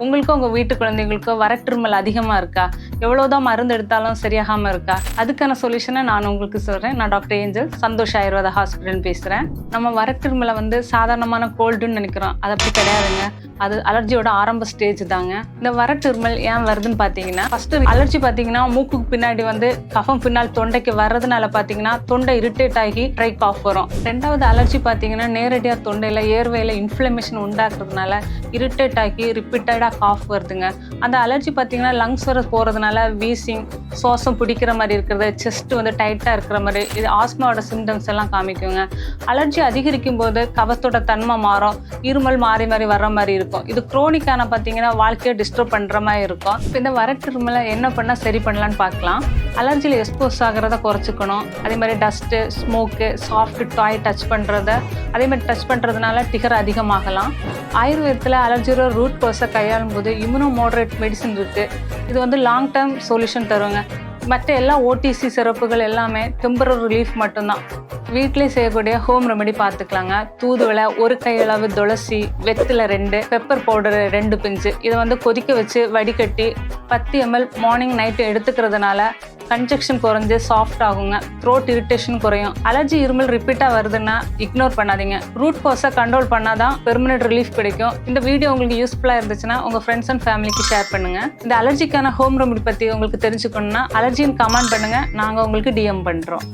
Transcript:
உங்களுக்கும் உங்கள் வீட்டு குழந்தைங்களுக்கும் வறட்டிருமல் அதிகமாக இருக்கா? எவ்வளோதான் மருந்து எடுத்தாலும் சரியாகாமல் இருக்கா? அதுக்கான சொல்யூஷனை நான் உங்களுக்கு சொல்கிறேன். நான் doctor Angel, Santhosh Ayurveda hospital பேசுகிறேன். நம்ம வறட்டிருமலை சாதாரணமான கோல்டுன்னு நினைக்கிறோம். அது அப்படி கிடையாதுங்க. அது அலர்ஜியோட ஆரம்ப ஸ்டேஜ் தாங்க. இந்த வறட்டிருமல் ஏன் வருதுன்னு பார்த்தீங்கன்னா, ஃபஸ்ட்டு அலர்ஜி பார்த்தீங்கன்னா மூக்குக்கு பின்னாடி கஃபம் பின்னால் தொண்டைக்கு வர்றதுனால பார்த்தீங்கன்னா தொண்டை இரிட்டேட் ஆகி ட்ரை காஃப் வரும். ரெண்டாவது அலர்ஜி பார்த்தீங்கன்னா நேரடியாக தொண்டையில் ஏர்வேல இன்ஃப்ளமேஷன் உண்டாக்குறதுனால இரிட்டேட் ஆகி ரிப்பீட்டடாக காஃப் வருதுங்க. அந்த அலர்ஜி பார்த்தீங்கன்னா லங்ஸ் வர போகிறதுனால வீசிங், சுவாசம் பிடிக்கிற மாதிரி இருக்கிறது, செஸ்ட் டைட்டாக இருக்கிற மாதிரி, இது ஆஸ்மாவோட சிம்டம்ஸ் எல்லாம் காமிக்குங்க. அலர்ஜி அதிகரிக்கும் போது கபத்தோட தன்மை மாறும், இருமல் மாறி மாறி வர்ற மாதிரி இருக்கும். இது குரோனிக்கான பார்த்தீங்கன்னா வாழ்க்கையை டிஸ்டர்ப் பண்ணுற மாதிரி இருக்கும். இப்போ இந்த வறட்டிருமலை என்ன பண்ணால் சரி பண்ணலான்னு பார்க்கலாம். அலர்ஜியில் எக்ஸ்போஸ் ஆகிறத குறைச்சிக்கணும். அதே மாதிரி டஸ்ட்டு, ஸ்மோக்கு, சாஃப்ட் டாய் டச் பண்ணுறத, அதே மாதிரி டச் பண்ணுறதுனால டிகர் அதிகமாகலாம். ஆயுர்வேதத்தில் அலர்ஜியோட ரூட் காஸை கையாளும் போது இம்யூனோ மாடரேட் மெடிசன் இருக்குது. இது லாங் டேர்ம் சொல்யூஷன் தருவாங்க. மற்ற எல்லா ஓடிசி சிறப்புகள் எல்லாமே டெம்பரரி ரிலீஃப் மட்டும்தான். வீட்டிலே செய்யக்கூடிய ஹோம் ரெமெடி பார்த்துக்கலாங்க. தூதுவளை 1 கையளவு, துளசி, வெத்திலை 2, பெப்பர் பவுடரு 2 பிஞ்சு, இதை கொதிக்க வச்சு வடிகட்டி 10 ml மார்னிங் நைட்டு எடுத்துக்கிறதுனால கன்ஜெக்ஷன் குறைஞ்சு சாஃப்ட் ஆகுங்க. த்ரோட் இரிட்டேஷன் குறையும். அலர்ஜி இருமல் ரிப்பீட்டாக வருதுன்னா இக்னோர் பண்ணாதீங்க. ரூட் காஸை கண்ட்ரோல் பண்ணாதான் பெர்மனன்ட் ரிலீஃப் கிடைக்கும். இந்த வீடியோ உங்களுக்கு யூஸ்ஃபுல்லாக இருந்துச்சுன்னா உங்கள் ஃப்ரெண்ட்ஸ் அண்ட் ஃபேமிலிக்கு ஷேர் பண்ணுங்கள். இந்த அலர்ஜிக்கான ஹோம் ரெமெடி பற்றி உங்களுக்கு தெரிஞ்சுக்கணுன்னா அலர்ஜின்னு கமெண்ட் பண்ணுங்கள். நாங்கள் உங்களுக்கு DM பண்ணுறோம்.